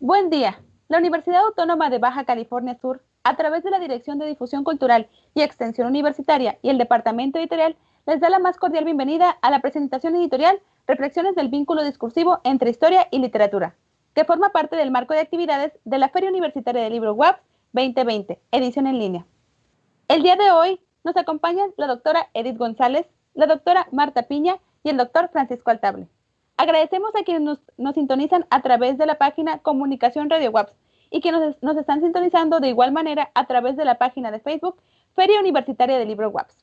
Buen día. La Universidad Autónoma de Baja California Sur, a través de la Dirección de Difusión Cultural y Extensión Universitaria y el Departamento Editorial, les da la más cordial bienvenida a la presentación editorial Reflexiones del vínculo discursivo entre historia y literatura, que forma parte del marco de actividades de la Feria Universitaria del Libro WAPS 2020, edición en línea. El día de hoy nos acompañan la doctora Edith González, la doctora Marta Piña y el doctor Francisco Altable. Agradecemos a quienes nos sintonizan a través de la página Comunicación Radio WAPS y que nos están sintonizando de igual manera a través de la página de Facebook Feria Universitaria del Libro WAPS.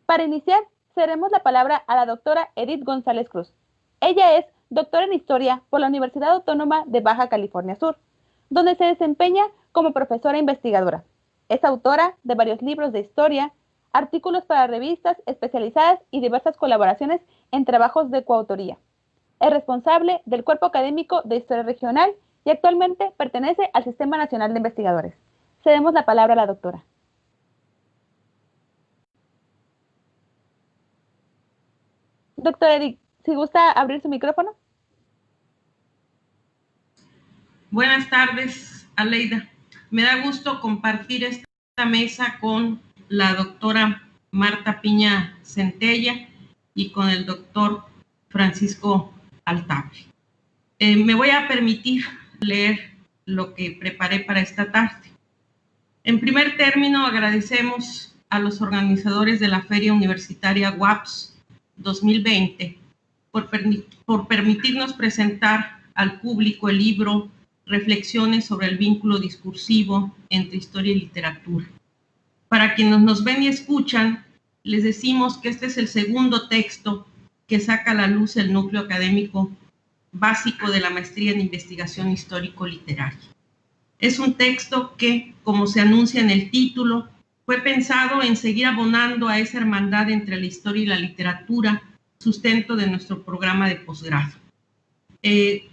Para iniciar, cederemos la palabra a la doctora Edith González Cruz. Ella es doctora en Historia por la Universidad Autónoma de Baja California Sur, donde se desempeña como profesora investigadora. Es autora de varios libros de historia, artículos para revistas especializadas y diversas colaboraciones en trabajos de coautoría. Es responsable del Cuerpo Académico de Historia Regional y actualmente pertenece al Sistema Nacional de Investigadores. Cedemos la palabra a la doctora. Doctora Edith, si gusta abrir su micrófono. Buenas tardes, Aleida. Me da gusto compartir esta mesa con la doctora Marta Piña Centella y con el doctor Francisco Altable. Me voy a permitir leer lo que preparé para esta tarde. En primer término, agradecemos a los organizadores de la Feria Universitaria WAPS 2020 por permitirnos presentar al público el libro Reflexiones sobre el vínculo discursivo entre historia y literatura. Para quienes nos ven y escuchan, les decimos que este es el segundo texto que saca a la luz el núcleo académico básico de la maestría en investigación histórico-literaria. Es un texto que, como se anuncia en el título, fue pensado en seguir abonando a esa hermandad entre la historia y la literatura, sustento de nuestro programa de posgrado.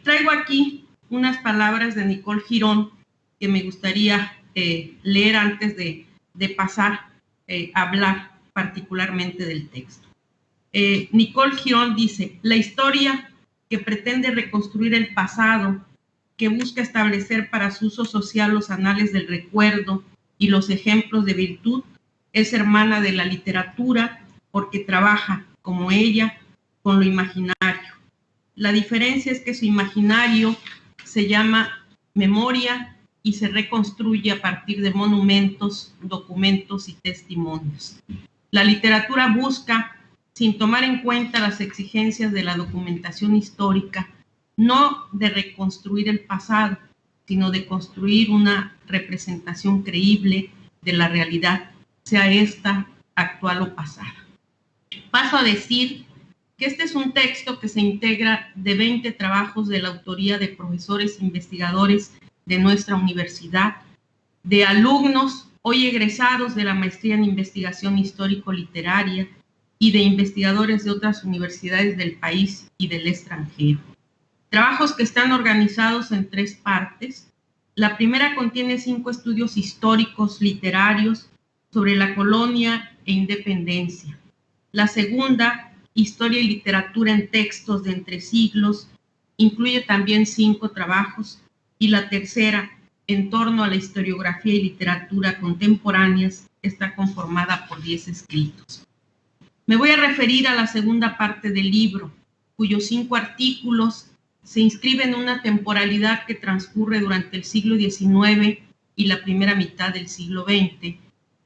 Traigo aquí unas palabras de Nicole Girón que me gustaría leer antes de pasar a hablar particularmente del texto. Nicole Girón dice: la historia que pretende reconstruir el pasado, que busca establecer para su uso social los anales del recuerdo y los ejemplos de virtud, es hermana de la literatura porque trabaja, como ella, con lo imaginario. La diferencia es que su imaginario se llama memoria y se reconstruye a partir de monumentos, documentos y testimonios. La literatura busca, sin tomar en cuenta las exigencias de la documentación histórica, no de reconstruir el pasado, sino de construir una representación creíble de la realidad, sea esta actual o pasada. Paso a decir que este es un texto que se integra de 20 trabajos de la autoría de profesores investigadores de nuestra universidad, de alumnos hoy egresados de la maestría en investigación histórico-literaria y de investigadores de otras universidades del país y del extranjero. Trabajos que están organizados en 3 partes. La primera contiene 5 estudios históricos literarios sobre la colonia e independencia. La segunda, Historia y literatura en textos de entre siglos, incluye también 5 trabajos. Y la tercera, En torno a la historiografía y literatura contemporáneas, está conformada por 10 escritos. Me voy a referir a la segunda parte del libro, cuyos 5 artículos se inscriben en una temporalidad que transcurre durante el siglo XIX y la primera mitad del siglo XX,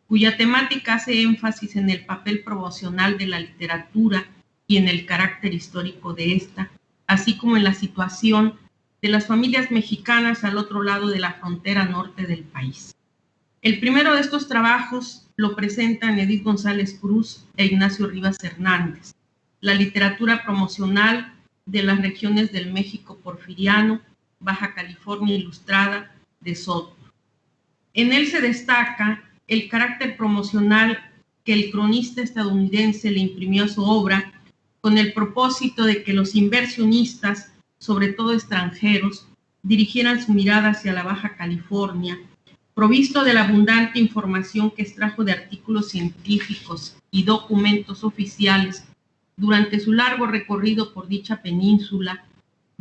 cuya temática hace énfasis en el papel promocional de la literatura y en el carácter histórico de esta, así como en la situación de las familias mexicanas al otro lado de la frontera norte del país. El primero de estos trabajos lo presentan Edith González Cruz e Ignacio Rivas Hernández, la literatura promocional de las regiones del México porfiriano, Baja California Ilustrada, de Soto. En él se destaca el carácter promocional que el cronista estadounidense le imprimió a su obra con el propósito de que los inversionistas, sobre todo extranjeros, dirigieran su mirada hacia la Baja California, provisto de la abundante información que extrajo de artículos científicos y documentos oficiales durante su largo recorrido por dicha península,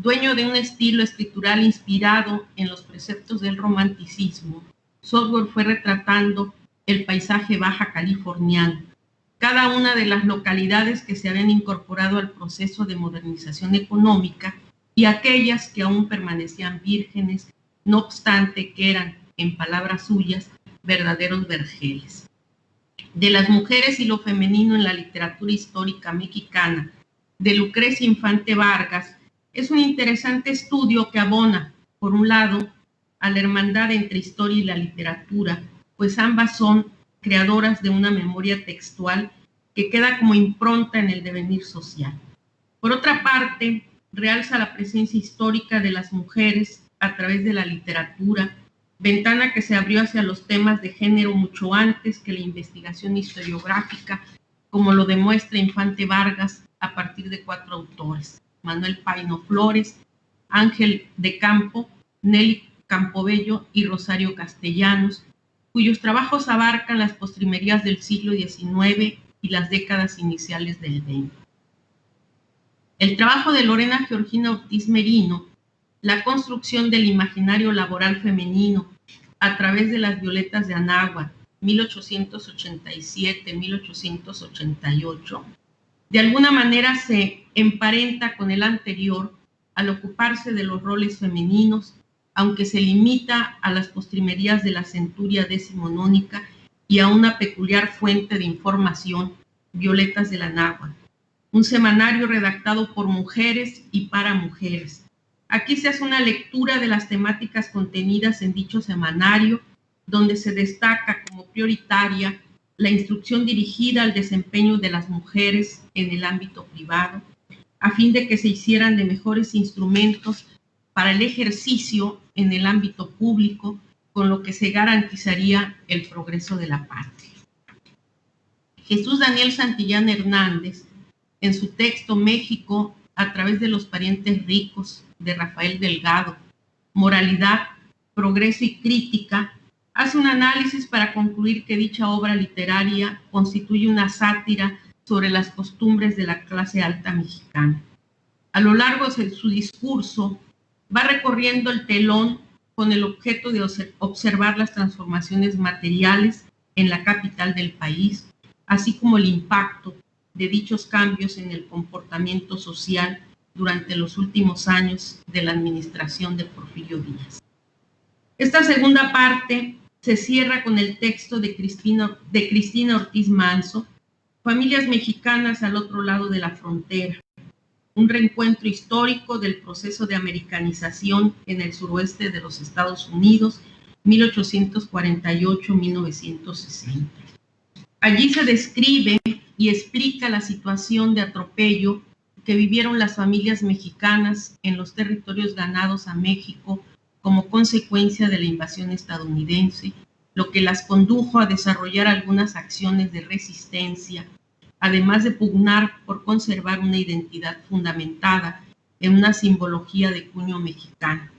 Dueño de un estilo escritural inspirado en los preceptos del romanticismo, Software fue retratando el paisaje baja californiano, cada una de las localidades que se habían incorporado al proceso de modernización económica y aquellas que aún permanecían vírgenes, no obstante que eran, en palabras suyas, verdaderos vergeles. De las mujeres y lo femenino en la literatura histórica mexicana, de Lucrecia Infante Vargas, es un interesante estudio que abona, por un lado, a la hermandad entre historia y la literatura, pues ambas son creadoras de una memoria textual que queda como impronta en el devenir social. Por otra parte, realza la presencia histórica de las mujeres a través de la literatura, ventana que se abrió hacia los temas de género mucho antes que la investigación historiográfica, como lo demuestra Infante Vargas a partir de 4 autores: Manuel Paino Flores, Ángel de Campo, Nelly Campobello y Rosario Castellanos, cuyos trabajos abarcan las postrimerías del siglo XIX y las décadas iniciales del XX. El trabajo de Lorena Georgina Ortiz Merino, la construcción del imaginario laboral femenino a través de las violetas de Anáhuac, 1887-1888, de alguna manera se emparenta con el anterior al ocuparse de los roles femeninos, aunque se limita a las postrimerías de la centuria decimonónica y a una peculiar fuente de información, Violetas de la Anáhuac, un semanario redactado por mujeres y para mujeres. Aquí se hace una lectura de las temáticas contenidas en dicho semanario, donde se destaca como prioritaria la instrucción dirigida al desempeño de las mujeres en el ámbito privado, a fin de que se hicieran de mejores instrumentos para el ejercicio en el ámbito público, con lo que se garantizaría el progreso de la patria. Jesús Daniel Santillán Hernández, en su texto México a través de los parientes ricos, de Rafael Delgado, Moralidad, Progreso y Crítica, hace un análisis para concluir que dicha obra literaria constituye una sátira sobre las costumbres de la clase alta mexicana. A lo largo de su discurso, va recorriendo el telón con el objeto de observar las transformaciones materiales en la capital del país, así como el impacto de dichos cambios en el comportamiento social durante los últimos años de la administración de Porfirio Díaz. Esta segunda parte se cierra con el texto de Cristina Ortiz Manso, Familias mexicanas al otro lado de la frontera, un reencuentro histórico del proceso de americanización en el suroeste de los Estados Unidos, 1848-1960. Allí se describe y explica la situación de atropello que vivieron las familias mexicanas en los territorios ganados a México como consecuencia de la invasión estadounidense, lo que las condujo a desarrollar algunas acciones de resistencia, además de pugnar por conservar una identidad fundamentada en una simbología de cuño mexicano,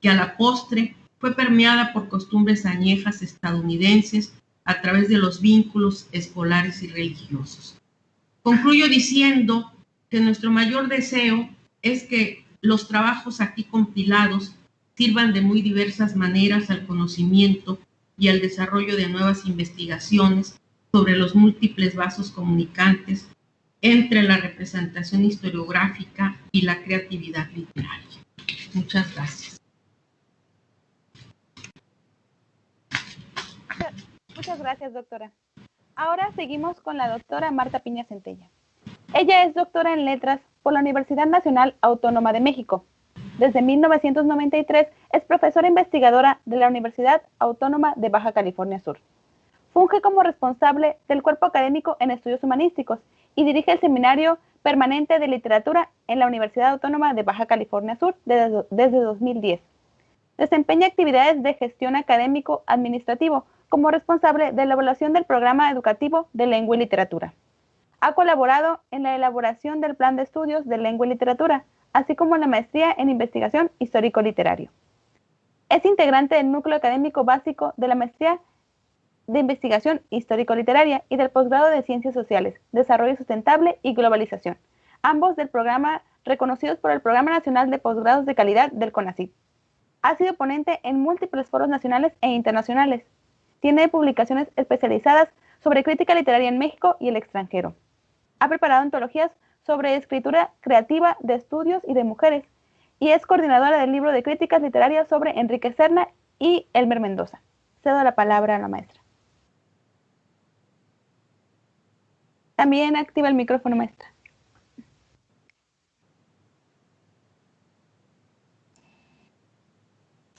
que a la postre fue permeada por costumbres añejas estadounidenses a través de los vínculos escolares y religiosos. Concluyo diciendo que nuestro mayor deseo es que los trabajos aquí compilados sirvan de muy diversas maneras al conocimiento y al desarrollo de nuevas investigaciones sobre los múltiples vasos comunicantes entre la representación historiográfica y la creatividad literaria. Muchas gracias. Muchas gracias, doctora. Ahora seguimos con la doctora Marta Piña Centella. Ella es doctora en Letras por la Universidad Nacional Autónoma de México. Desde 1993 es profesora investigadora de la Universidad Autónoma de Baja California Sur. Funge como responsable del cuerpo académico en estudios humanísticos y dirige el Seminario Permanente de Literatura en la Universidad Autónoma de Baja California Sur desde 2010. Desempeña actividades de gestión académico-administrativo como responsable de la evaluación del programa educativo de lengua y literatura. Ha colaborado en la elaboración del Plan de Estudios de Lengua y Literatura, así como en la maestría en investigación histórico-literario. Es integrante del núcleo académico básico de la maestría de investigación histórico-literaria y del posgrado de Ciencias Sociales, Desarrollo Sustentable y Globalización, ambos del programa reconocidos por el Programa Nacional de Posgrados de Calidad del CONACYT. Ha sido ponente en múltiples foros nacionales e internacionales. Tiene publicaciones especializadas sobre crítica literaria en México y el extranjero. Ha preparado antologías sobre escritura creativa de estudios y de mujeres, y es coordinadora del libro de críticas literarias sobre Enrique Serna y Elmer Mendoza. Cedo la palabra a la maestra. También activa el micrófono, maestra.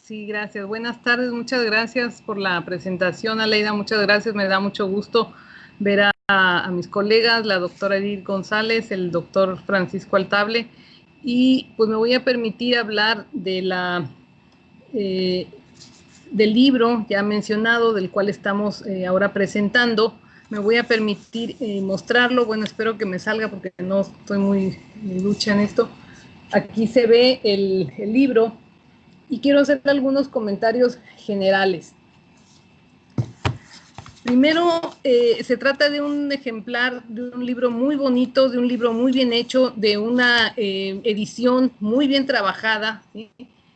Sí, gracias. Buenas tardes. Muchas gracias por la presentación, Aleida. Muchas gracias. Me da mucho gusto ver a mis colegas, la doctora Edith González, el doctor Francisco Altable. Y pues me voy a permitir hablar de del libro ya mencionado, del cual estamos ahora presentando. Me voy a permitir mostrarlo. Bueno, espero que me salga porque no estoy muy ducha en esto. Aquí se ve el libro y quiero hacer algunos comentarios generales. Primero, se trata de un ejemplar, de un libro muy bonito, de un libro muy bien hecho, de una edición muy bien trabajada, ¿sí?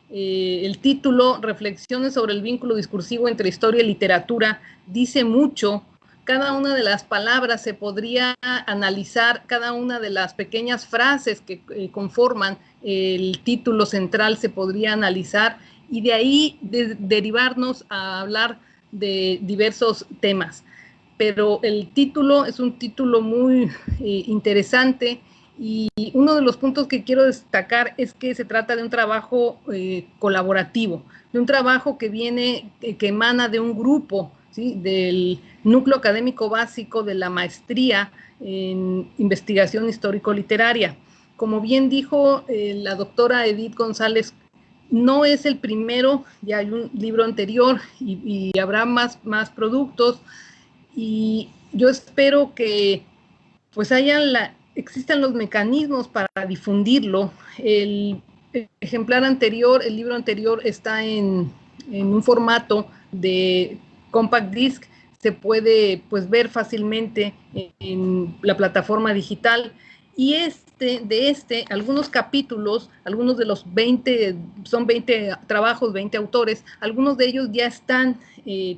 El título, Reflexiones sobre el vínculo discursivo entre historia y literatura, dice mucho. Cada una de las palabras se podría analizar, cada una de las pequeñas frases que conforman el título central se podría analizar y de ahí derivarnos a hablar de diversos temas. Pero el título es un título muy interesante y uno de los puntos que quiero destacar es que se trata de un trabajo colaborativo, de un trabajo que viene, que emana de un grupo, ¿sí? Del núcleo académico básico de la maestría en investigación histórico-literaria. Como bien dijo la doctora Edith González, no es el primero, ya hay un libro anterior y habrá más productos y yo espero que pues existan los mecanismos para difundirlo. El ejemplar anterior, el libro anterior está en un formato de compact disc, se puede pues ver fácilmente en la plataforma digital y algunos capítulos, algunos de los 20, son 20 trabajos, 20 autores, algunos de ellos ya están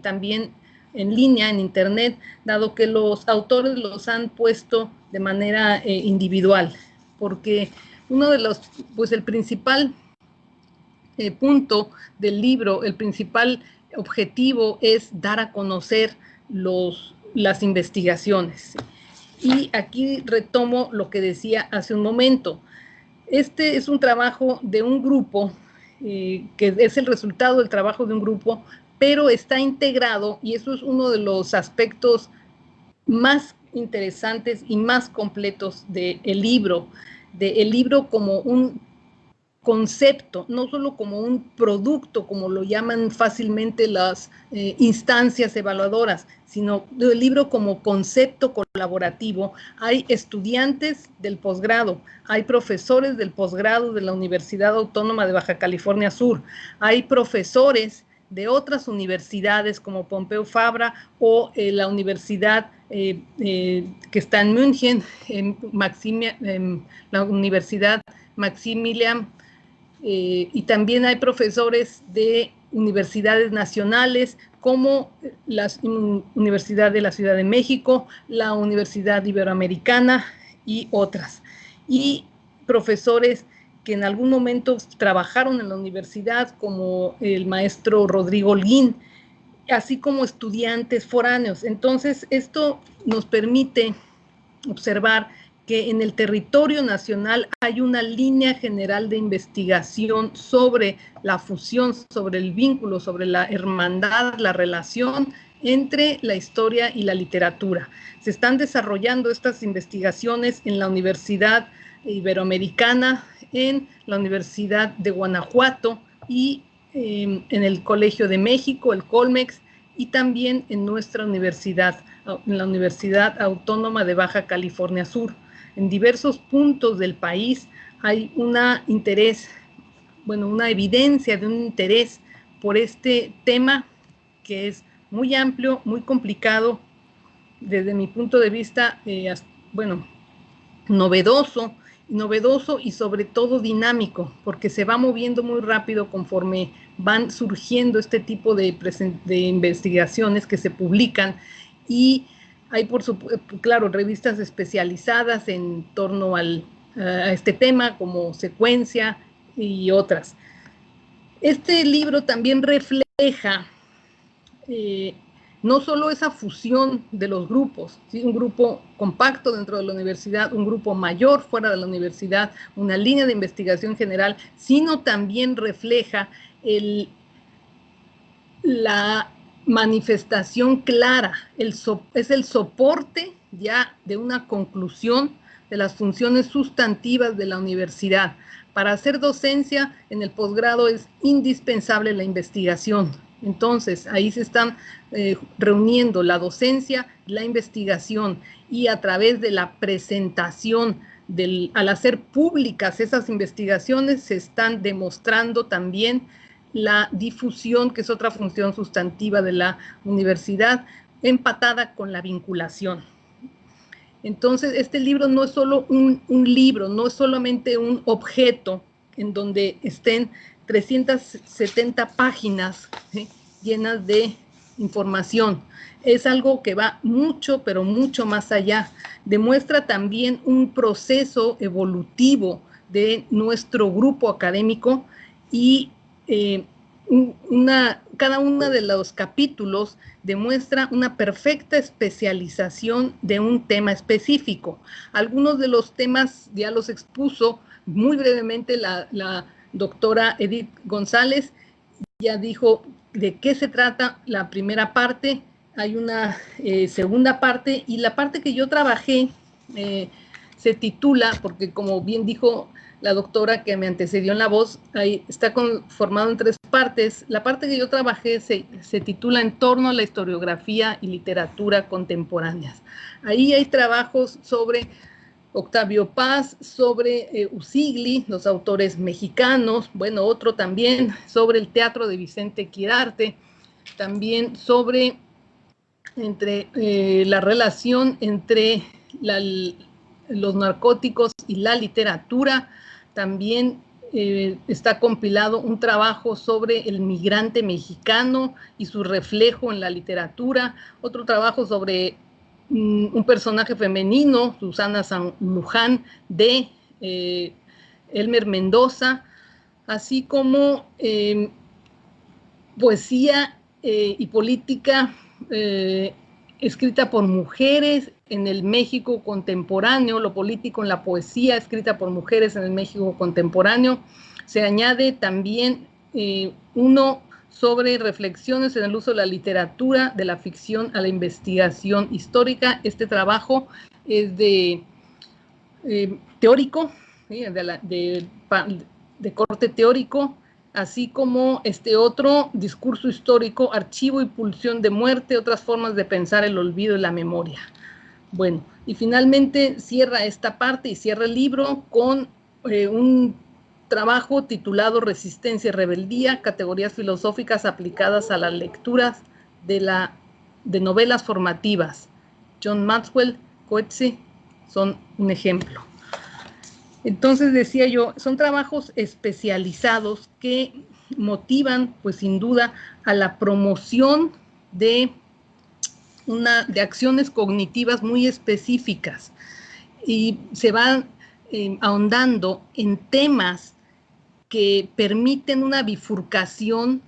también en línea, en internet, dado que los autores los han puesto de manera individual, porque uno de los, pues el principal punto del libro, el principal objetivo es dar a conocer las investigaciones. Y aquí retomo lo que decía hace un momento. Este es un trabajo de un grupo, que es el resultado del trabajo de un grupo, pero está integrado, y eso es uno de los aspectos más interesantes y más completos del libro como un concepto, no solo como un producto, como lo llaman fácilmente las instancias evaluadoras, sino el libro como concepto colaborativo. Hay estudiantes del posgrado, hay profesores del posgrado de la Universidad Autónoma de Baja California Sur, hay profesores de otras universidades como Pompeu Fabra o la universidad que está en München, la Universidad Maximilian, y también hay profesores de universidades nacionales como la Universidad de la Ciudad de México, la Universidad Iberoamericana y otras. Y profesores que en algún momento trabajaron en la universidad, como el maestro Rodrigo Holguín, así como estudiantes foráneos. Entonces, esto nos permite observar que en el territorio nacional hay una línea general de investigación sobre la fusión, sobre el vínculo, sobre la hermandad, la relación entre la historia y la literatura. Se están desarrollando estas investigaciones en la Universidad Iberoamericana, en la Universidad de Guanajuato y en el Colegio de México, el Colmex, y también en nuestra universidad, en la Universidad Autónoma de Baja California Sur. En diversos puntos del país hay una evidencia de un interés por este tema que es muy amplio, muy complicado, desde mi punto de vista, novedoso novedoso y sobre todo dinámico, porque se va moviendo muy rápido conforme van surgiendo este tipo de investigaciones que se publican, y hay, claro, revistas especializadas en torno a este tema, como Secuencia y otras. Este libro también refleja no solo esa fusión de los grupos, ¿sí? Un grupo compacto dentro de la universidad, un grupo mayor fuera de la universidad, una línea de investigación general, sino también refleja la manifestación clara, es el soporte ya de una conclusión de las funciones sustantivas de la universidad. Para hacer docencia en el posgrado es indispensable la investigación. Entonces, ahí se están reuniendo la docencia, la investigación, y a través de la presentación, al hacer públicas esas investigaciones, se están demostrando también la difusión, que es otra función sustantiva de la universidad, empatada con la vinculación. Entonces, este libro no es solo un libro, no es solamente un objeto en donde estén 370 páginas llenas de información. Es algo que va mucho, pero mucho más allá. Demuestra también un proceso evolutivo de nuestro grupo académico, y cada uno de los capítulos demuestra una perfecta especialización de un tema específico. Algunos de los temas ya los expuso muy brevemente la doctora Edith González. Ya dijo de qué se trata la primera parte, hay una segunda parte, y la parte que yo trabajé se titula, porque como bien dijo la doctora que me antecedió en la voz, ahí está formado en 3 partes. La parte que yo trabajé se titula En torno a la historiografía y literatura contemporáneas. Ahí hay trabajos sobre Octavio Paz, sobre Usigli, los autores mexicanos, bueno, otro también sobre el teatro de Vicente Quirarte, también sobre la relación entre los narcóticos y la literatura. También está compilado un trabajo sobre el migrante mexicano y su reflejo en la literatura, otro trabajo sobre un personaje femenino, Susana San Luján, de Elmer Mendoza, así como poesía y política escrita por mujeres en el México contemporáneo, lo político en la poesía escrita por mujeres en el México contemporáneo. Se añade también uno sobre reflexiones en el uso de la literatura, de la ficción a la investigación histórica. Este trabajo es teórico, ¿sí? de corte teórico, así como este otro, discurso histórico, archivo y pulsión de muerte, otras formas de pensar el olvido y la memoria. Bueno, y finalmente cierra esta parte y cierra el libro con un trabajo titulado Resistencia y Rebeldía, categorías filosóficas aplicadas a las lecturas de novelas formativas. John Maxwell, Coetzee son un ejemplo. Entonces, decía yo, son trabajos especializados que motivan, pues sin duda, a la promoción de acciones cognitivas muy específicas, y se van ahondando en temas que permiten una bifurcación,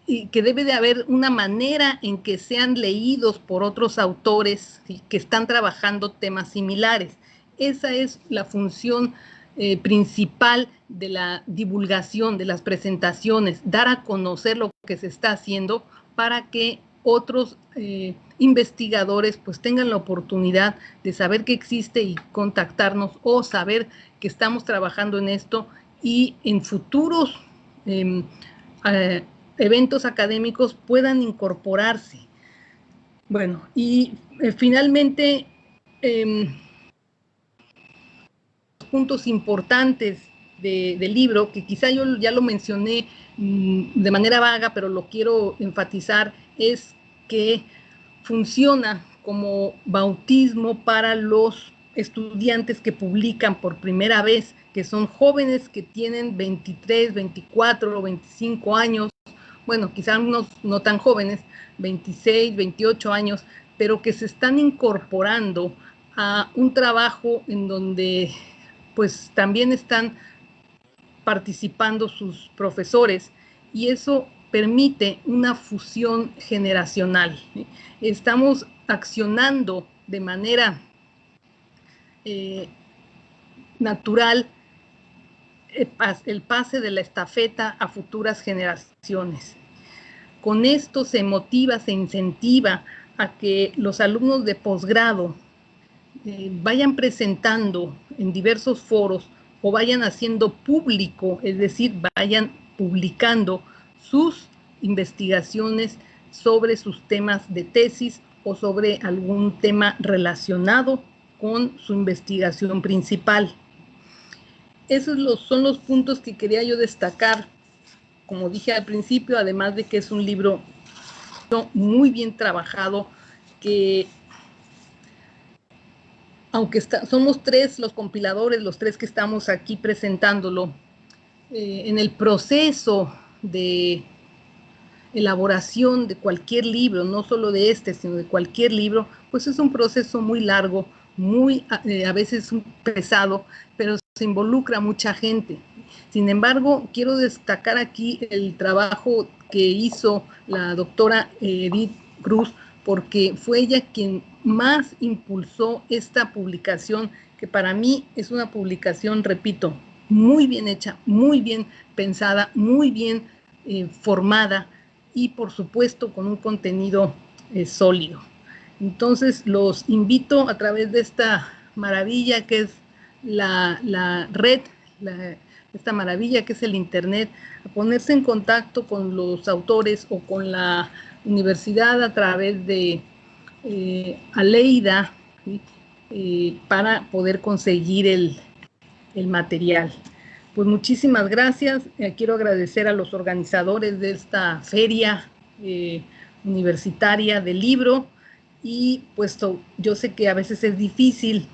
y que debe de haber una manera en que sean leídos por otros autores, ¿sí?, que están trabajando temas similares. Esa es la función principal de la divulgación, de las presentaciones, dar a conocer lo que se está haciendo para que otros investigadores pues tengan la oportunidad de saber que existe y contactarnos, o saber que estamos trabajando en esto, y en futuros eventos académicos puedan incorporarse. Bueno, y finalmente, puntos importantes del libro, que quizá yo ya lo mencioné de manera vaga, pero lo quiero enfatizar, es que funciona como bautismo para los estudiantes que publican por primera vez, que son jóvenes que tienen 23, 24 o 25 años, bueno, quizás unos no tan jóvenes, 26, 28 años, pero que se están incorporando a un trabajo en donde pues también están participando sus profesores, y eso permite una fusión generacional. Estamos accionando de manera natural el pase de la estafeta a futuras generaciones. Con esto se motiva, se incentiva a que los alumnos de posgrado vayan presentando en diversos foros o vayan haciendo público, es decir, vayan publicando sus investigaciones sobre sus temas de tesis o sobre algún tema relacionado con su investigación principal. Esos son los puntos que quería yo destacar, como dije al principio, además de que es un libro muy bien trabajado, que aunque somos tres los compiladores, los tres que estamos aquí presentándolo, en el proceso de elaboración de cualquier libro, no solo de este, sino de cualquier libro, pues es un proceso muy largo, muy a veces pesado, pero se involucra mucha gente. Sin embargo, quiero destacar aquí el trabajo que hizo la doctora Edith Cruz, porque fue ella quien más impulsó esta publicación, que para mí es una publicación, repito, muy bien hecha, muy bien pensada, muy bien formada y por supuesto con un contenido sólido. Entonces los invito a través de esta maravilla que es la red, esta maravilla que es el internet, a ponerse en contacto con los autores o con la universidad a través de Aleida, ¿sí? Para poder conseguir el material. Pues muchísimas gracias. Quiero agradecer a los organizadores de esta feria universitaria del libro, y puesto yo sé que a veces es difícil,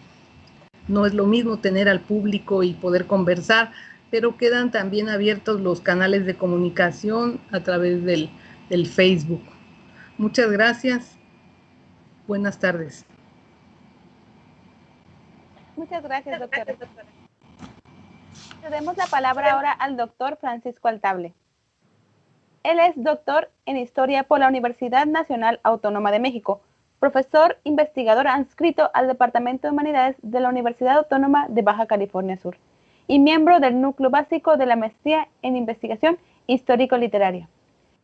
no es lo mismo tener al público y poder conversar, pero quedan también abiertos los canales de comunicación a través del Facebook. Muchas gracias. Buenas tardes. Muchas gracias, doctora. Cedemos la palabra ahora al doctor Francisco Altable. Él es doctor en Historia por la Universidad Nacional Autónoma de México, profesor investigador adscrito al Departamento de Humanidades de la Universidad Autónoma de Baja California Sur y miembro del núcleo básico de la Maestría en Investigación Histórico-Literaria.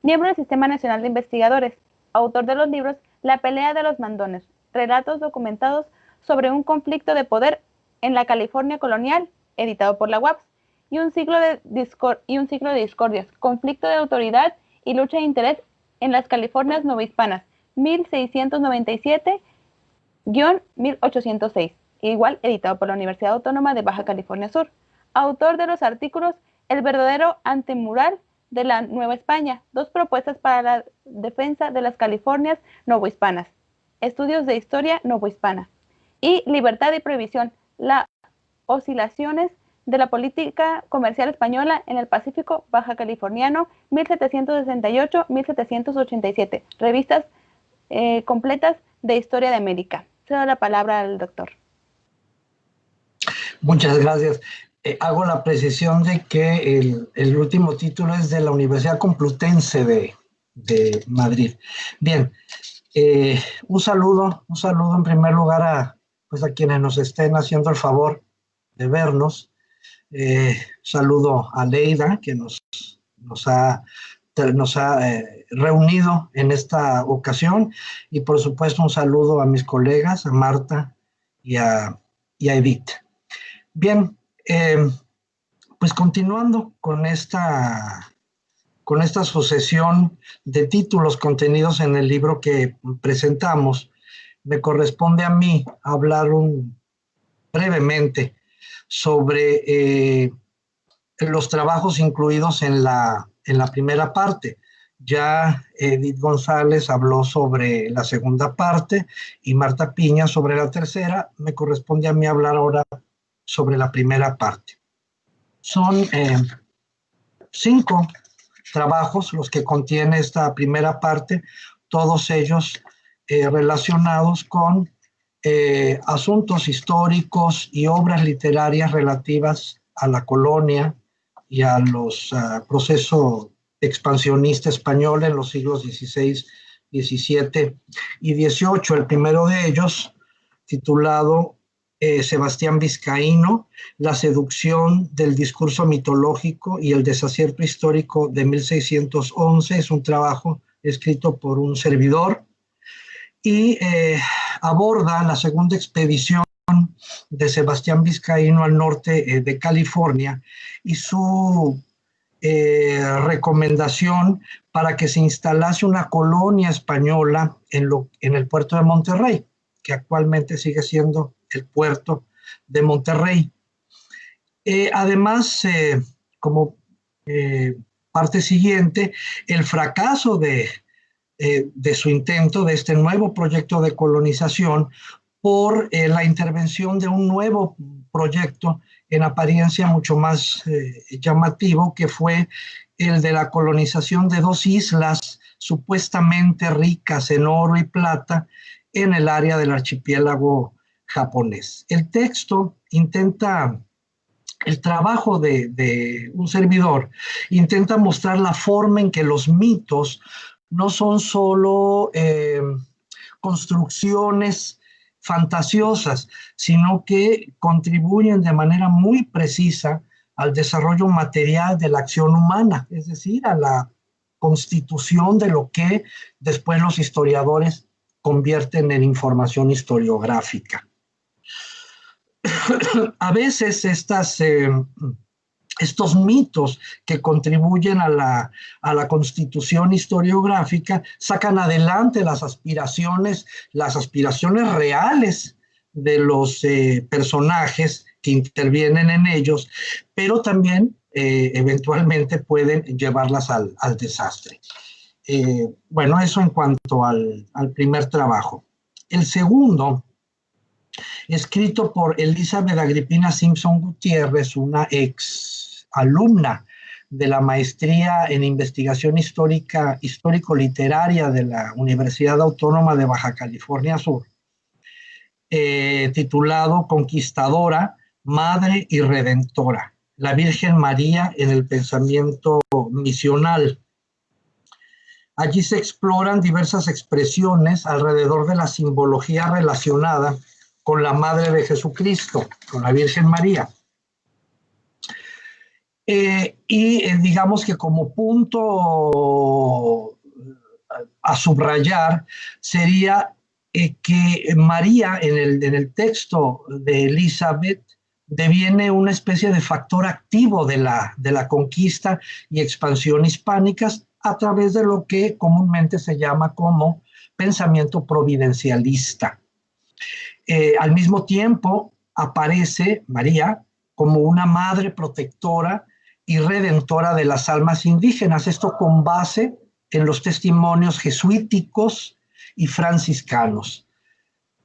Miembro del Sistema Nacional de Investigadores, autor de los libros La pelea de los mandones, relatos documentados sobre un conflicto de poder en la California colonial, editado por la UAPS, y un ciclo de discordias, conflicto de autoridad y lucha de interés en las Californias novohispanas, 1697-1806, igual editado por la Universidad Autónoma de Baja California Sur. Autor de los artículos El verdadero antemural de la Nueva España, dos propuestas para la defensa de las Californias novohispanas, estudios de historia novohispana, y Libertad y Prohibición, las oscilaciones de la política comercial española en el Pacífico Baja Californiano, 1768-1787, revistas completas de historia de América. Cedo la palabra al doctor. Muchas gracias. Hago la precisión de que el último título es de la Universidad Complutense de Madrid. Bien, un saludo en primer lugar a quienes nos estén haciendo el favor de vernos. Saludo a Leida, que nos ha reunido en esta ocasión, y por supuesto un saludo a mis colegas, a Marta y a Edith. Bien, pues continuando con esta sucesión de títulos contenidos en el libro que presentamos, me corresponde a mí hablar brevemente sobre los trabajos incluidos en la primera parte, Ya Edith González habló sobre la segunda parte y Marta Piña sobre la tercera. Me corresponde a mí hablar ahora sobre la primera parte. Son 5 trabajos los que contiene esta primera parte, todos ellos relacionados con asuntos históricos y obras literarias relativas a la colonia y a los procesos expansionista español en los siglos XVI, XVII y XVIII. El primero de ellos, titulado Sebastián Vizcaíno, La seducción del discurso mitológico y el desacierto histórico de 1611, es un trabajo escrito por un servidor y aborda la segunda expedición de Sebastián Vizcaíno al norte de California y su recomendación para que se instalase una colonia española en el puerto de Monterrey, que actualmente sigue siendo el puerto de Monterrey. Además, como parte siguiente, el fracaso de su intento, de este nuevo proyecto de colonización, por la intervención de un nuevo proyecto en apariencia mucho más llamativo, que fue el de la colonización de 2 islas supuestamente ricas en oro y plata en el área del archipiélago japonés. El texto intenta, el trabajo de un servidor, intenta mostrar la forma en que los mitos no son solo construcciones fantasiosas, sino que contribuyen de manera muy precisa al desarrollo material de la acción humana, es decir, a la constitución de lo que después los historiadores convierten en información historiográfica. A veces estos mitos que contribuyen a la constitución historiográfica sacan adelante las aspiraciones reales de los personajes que intervienen en ellos, pero también eventualmente pueden llevarlas al desastre. Bueno, eso en cuanto al primer trabajo. El segundo, escrito por Elizabeth Agripina Simpson Gutiérrez, una ex alumna de la maestría en investigación histórico-literaria de la Universidad Autónoma de Baja California Sur, titulado Conquistadora, Madre y Redentora, la Virgen María en el pensamiento misional. Allí se exploran diversas expresiones alrededor de la simbología relacionada con la Madre de Jesucristo, con la Virgen María. Digamos que como punto a subrayar sería que María en el texto de Elizabeth deviene una especie de factor activo de la conquista y expansión hispánicas a través de lo que comúnmente se llama como pensamiento providencialista. Al mismo tiempo aparece María como una madre protectora y redentora de las almas indígenas, esto con base en los testimonios jesuíticos y franciscanos.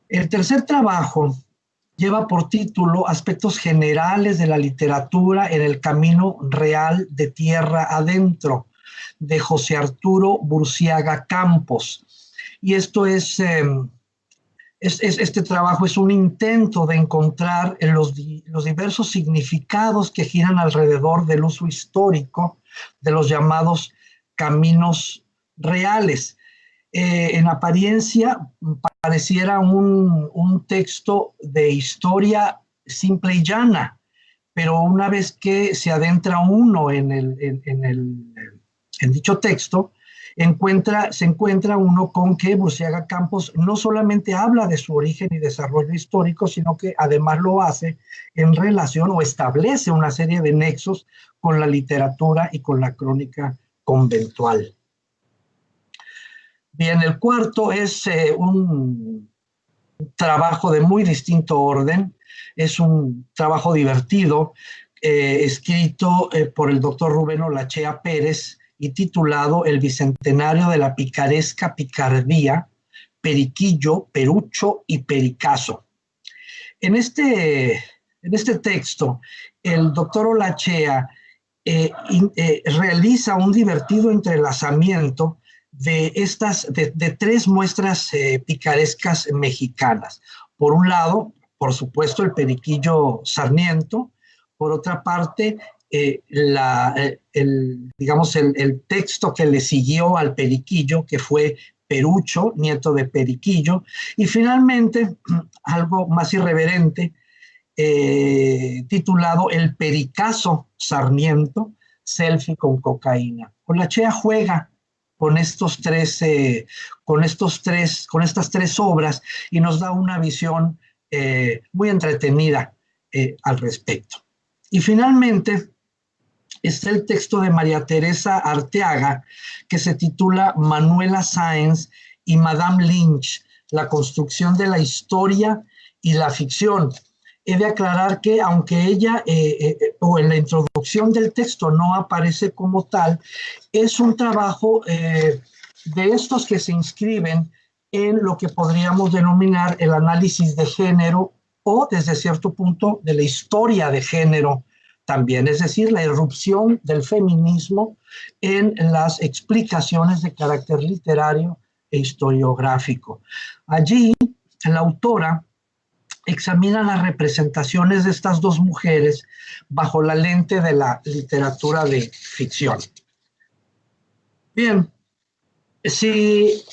El tercer trabajo lleva por título Aspectos generales de la literatura en el camino real de tierra adentro, de José Arturo Burciaga Campos. Y esto este trabajo es un intento de encontrar los diversos significados que giran alrededor del uso histórico de los llamados caminos reales. En apariencia pareciera un texto de historia simple y llana, pero una vez que se adentra uno en dicho texto, se encuentra uno con que Burciaga Campos no solamente habla de su origen y desarrollo histórico, sino que además lo hace en relación o establece una serie de nexos con la literatura y con la crónica conventual. Bien, el cuarto es un trabajo de muy distinto orden, es un trabajo divertido, escrito por el doctor Rubén Olachea Pérez y titulado El Bicentenario de la Picaresca Picardía, Periquillo, Perucho y Pericazo. En este texto, el doctor Olachea realiza un divertido entrelazamiento de tres muestras picarescas mexicanas. Por un lado, por supuesto, el Periquillo Sarmiento. Por otra parte, el texto que le siguió al Periquillo, que fue Perucho, nieto de Periquillo, y finalmente, algo más irreverente, titulado El Pericazo Sarmiento, selfie con cocaína. Olachea juega con estas tres obras y nos da una visión muy entretenida al respecto. Y finalmente está el texto de María Teresa Arteaga, que se titula Manuela Sáenz y Madame Lynch, la construcción de la historia y la ficción. He de aclarar que aunque ella, o en la introducción del texto no aparece como tal, es un trabajo de estos que se inscriben en lo que podríamos denominar el análisis de género o desde cierto punto de la historia de género también, es decir, la irrupción del feminismo en las explicaciones de carácter literario e historiográfico. Allí, la autora examina las representaciones de estas dos mujeres bajo la lente de la literatura de ficción. Bien, si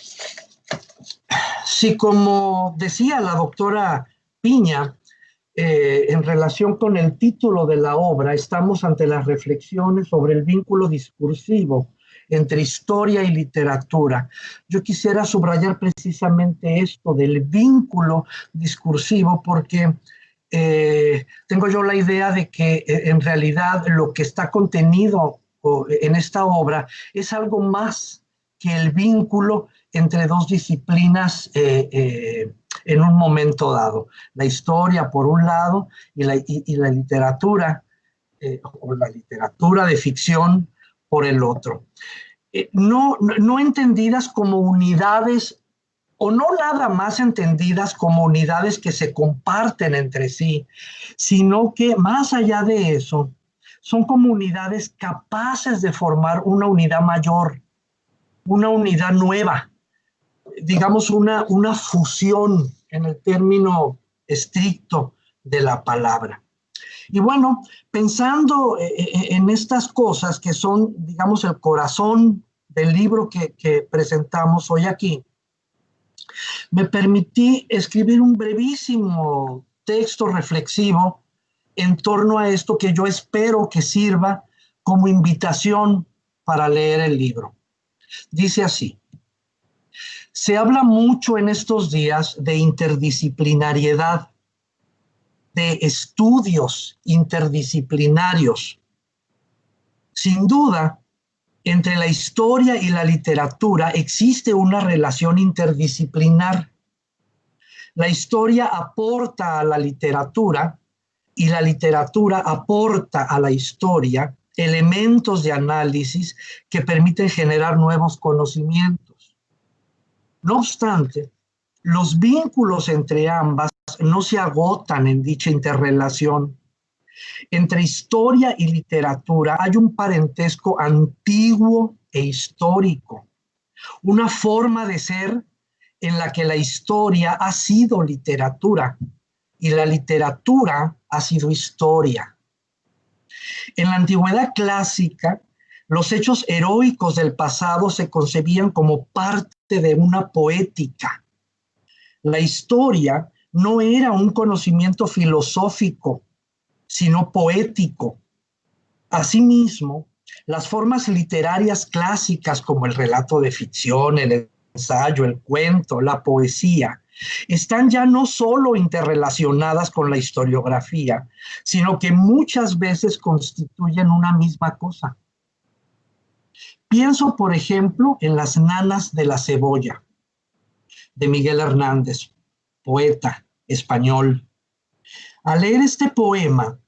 como decía la doctora Piña, en relación con el título de la obra, estamos ante las reflexiones sobre el vínculo discursivo entre historia y literatura. Yo quisiera subrayar precisamente esto del vínculo discursivo porque tengo yo la idea de que en realidad lo que está contenido en esta obra es algo más que el vínculo entre dos disciplinas en un momento dado. La historia por un lado y la literatura o la literatura de ficción por el otro. No entendidas como unidades o no nada más entendidas como unidades que se comparten entre sí, sino que más allá de eso, son como unidades capaces de formar una unidad mayor, una unidad nueva, digamos una fusión en el término estricto de la palabra. Y bueno, pensando en estas cosas que son, digamos, el corazón del libro que presentamos hoy aquí, me permití escribir un brevísimo texto reflexivo en torno a esto que yo espero que sirva como invitación para leer el libro. Dice así: se habla mucho en estos días de interdisciplinariedad, de estudios interdisciplinarios. Sin duda, entre la historia y la literatura existe una relación interdisciplinar. La historia aporta a la literatura y la literatura aporta a la historia elementos de análisis que permiten generar nuevos conocimientos. No obstante, los vínculos entre ambas no se agotan en dicha interrelación. Entre historia y literatura hay un parentesco antiguo e histórico, una forma de ser en la que la historia ha sido literatura y la literatura ha sido historia. En la antigüedad clásica, los hechos heroicos del pasado se concebían como parte de una poética. La historia no era un conocimiento filosófico, sino poético. Asimismo, las formas literarias clásicas como el relato de ficción, el ensayo, el cuento, la poesía, están ya no solo interrelacionadas con la historiografía, sino que muchas veces constituyen una misma cosa. Pienso, por ejemplo, en Las nanas de la cebolla, de Miguel Hernández, poeta español. Al leer este poema,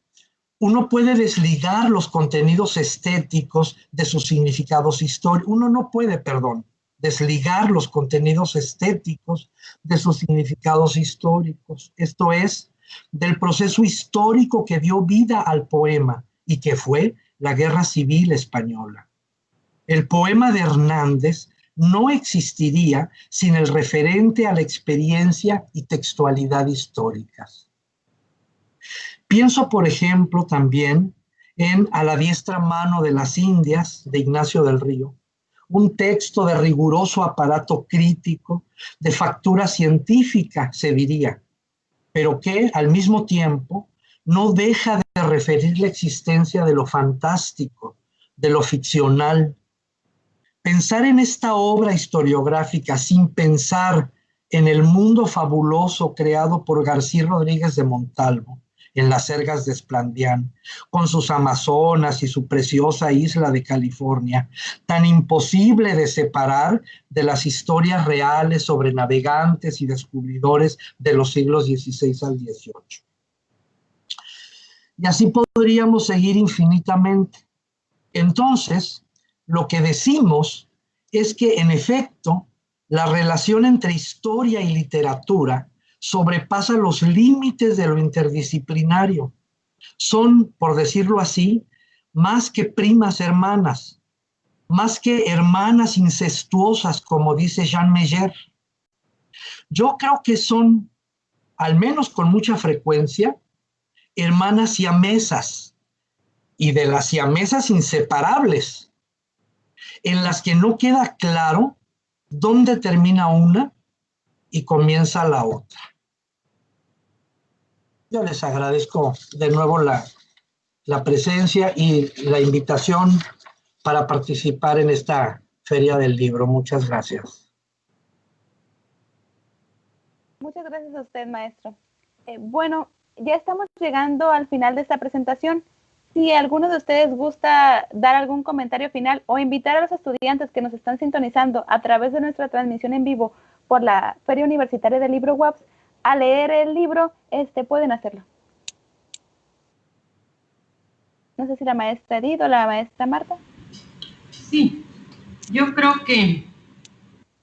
uno puede desligar los contenidos estéticos de sus significados históricos. Uno no puede, perdón, desligar los contenidos estéticos de sus significados históricos. Esto es, del proceso histórico que dio vida al poema y que fue la Guerra Civil Española. El poema de Hernández no existiría sin el referente a la experiencia y textualidad históricas. Pienso, por ejemplo, también en A la diestra mano de las Indias, de Ignacio del Río, un texto de riguroso aparato crítico, de factura científica, se diría, pero que al mismo tiempo no deja de referir la existencia de lo fantástico, de lo ficcional. Pensar en esta obra historiográfica sin pensar en el mundo fabuloso creado por García Rodríguez de Montalvo, en las Ergas de Esplandián, con sus Amazonas y su preciosa isla de California, tan imposible de separar de las historias reales sobre navegantes y descubridores de los siglos XVI al XVIII. Y así podríamos seguir infinitamente. Entonces, lo que decimos es que, en efecto, la relación entre historia y literatura sobrepasa los límites de lo interdisciplinario. Son, por decirlo así, más que primas hermanas, más que hermanas incestuosas, como dice Jean Meyer. Yo creo que son, al menos con mucha frecuencia, hermanas siamesas, y de las siamesas inseparables, en las que no queda claro dónde termina una y comienza la otra. Yo les agradezco de nuevo la presencia y la invitación para participar en esta Feria del Libro. Muchas gracias. Muchas gracias a usted, maestro. Bueno, ya estamos llegando al final de esta presentación. Si alguno de ustedes gusta dar algún comentario final o invitar a los estudiantes que nos están sintonizando a través de nuestra transmisión en vivo por la Feria Universitaria del Libro UAPS a leer el libro, pueden hacerlo. No sé si la maestra Edith o la maestra Marta. Sí, yo creo que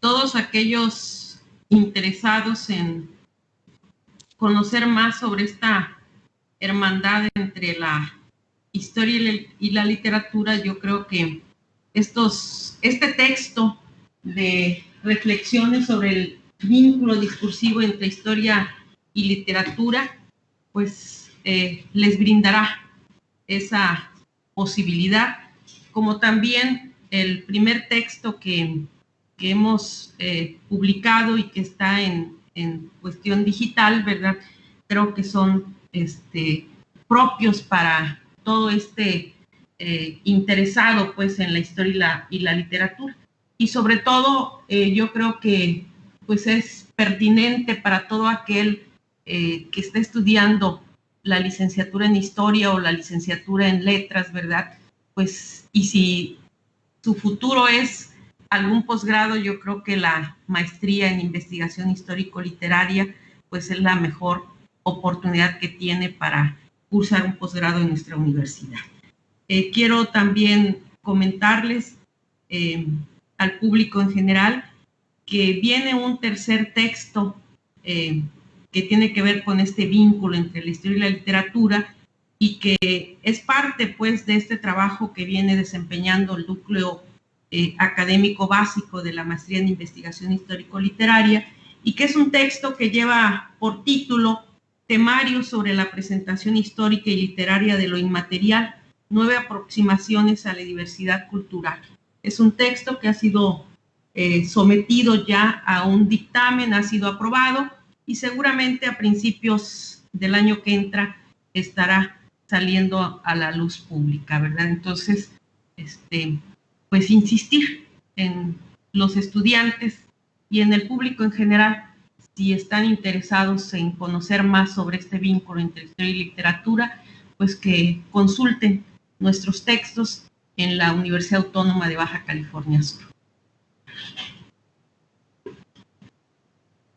todos aquellos interesados en conocer más sobre esta hermandad entre la historia y la literatura, yo creo que este texto de reflexiones sobre el vínculo discursivo entre historia y literatura, pues les brindará esa posibilidad, como también el primer texto que hemos publicado y que está en cuestión digital, ¿verdad? Creo que son propios para todo interesado pues en la historia y la literatura. Y sobre todo yo creo que pues es pertinente para todo aquel que está estudiando la licenciatura en historia o la licenciatura en letras, ¿verdad? Pues, y si su futuro es algún posgrado, yo creo que la maestría en investigación histórico-literaria pues es la mejor oportunidad que tiene para cursar un posgrado en nuestra universidad. Quiero también comentarles al público en general que viene un tercer texto que tiene que ver con este vínculo entre la historia y la literatura y que es parte pues de este trabajo que viene desempeñando el núcleo académico básico de la maestría en investigación histórico-literaria y que es un texto que lleva por título Temario sobre la presentación histórica y literaria de lo inmaterial, 9 aproximaciones a la diversidad cultural. Es un texto que ha sido sometido ya a un dictamen, ha sido aprobado y seguramente a principios del año que entra estará saliendo a la luz pública, ¿verdad? Entonces, pues insistir en los estudiantes y en el público en general, si están interesados en conocer más sobre este vínculo entre historia y literatura, pues que consulten nuestros textos en la Universidad Autónoma de Baja California Sur.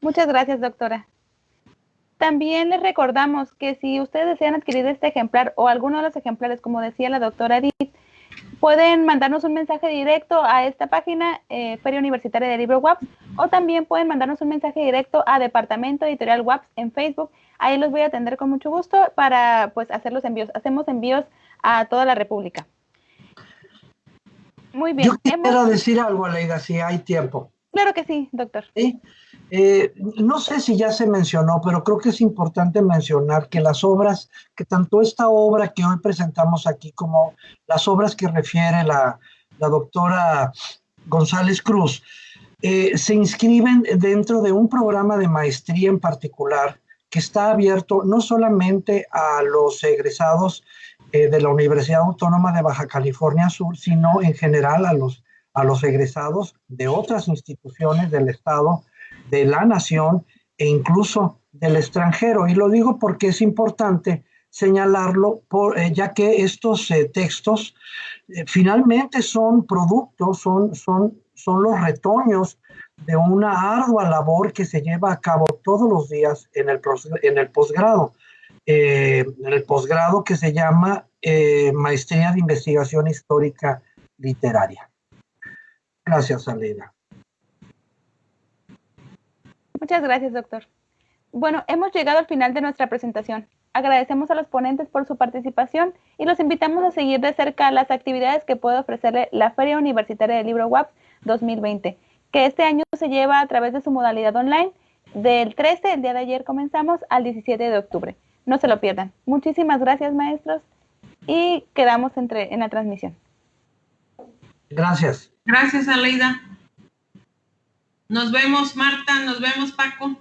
Muchas gracias, doctora. También les recordamos que si ustedes desean adquirir este ejemplar o alguno de los ejemplares, como decía la doctora Edith, pueden mandarnos un mensaje directo a esta página, Feria Universitaria de Libro WAPS, o también pueden mandarnos un mensaje directo a Departamento Editorial WAPS en Facebook. Ahí los voy a atender con mucho gusto para pues hacer los envíos. Hacemos envíos a toda la República. Muy bien. Yo quisiera decir algo, Aleida, si hay tiempo. Claro que sí, doctor. ¿Sí? No sé si ya se mencionó, pero creo que es importante mencionar que las obras, que tanto esta obra que hoy presentamos aquí como las obras que refiere la doctora González Cruz, se inscriben dentro de un programa de maestría en particular que está abierto no solamente a los egresados de la Universidad Autónoma de Baja California Sur, sino en general a los egresados de otras instituciones del Estado, de la nación e incluso del extranjero. Y lo digo porque es importante señalarlo, ya que estos textos finalmente son productos, son los retoños de una ardua labor que se lleva a cabo todos los días en el posgrado. En el posgrado que se llama Maestría de Investigación Histórica Literaria. Gracias, Aleida. Muchas gracias, doctor. Bueno, hemos llegado al final de nuestra presentación. Agradecemos a los ponentes por su participación y los invitamos a seguir de cerca las actividades que puede ofrecerle la Feria Universitaria del Libro WAPS 2020, que este año se lleva a través de su modalidad online del 13, el día de ayer comenzamos, al 17 de octubre. No se lo pierdan. Muchísimas gracias, maestros, y quedamos en la transmisión. Gracias. Gracias, Aleida. Nos vemos, Marta. Nos vemos, Paco.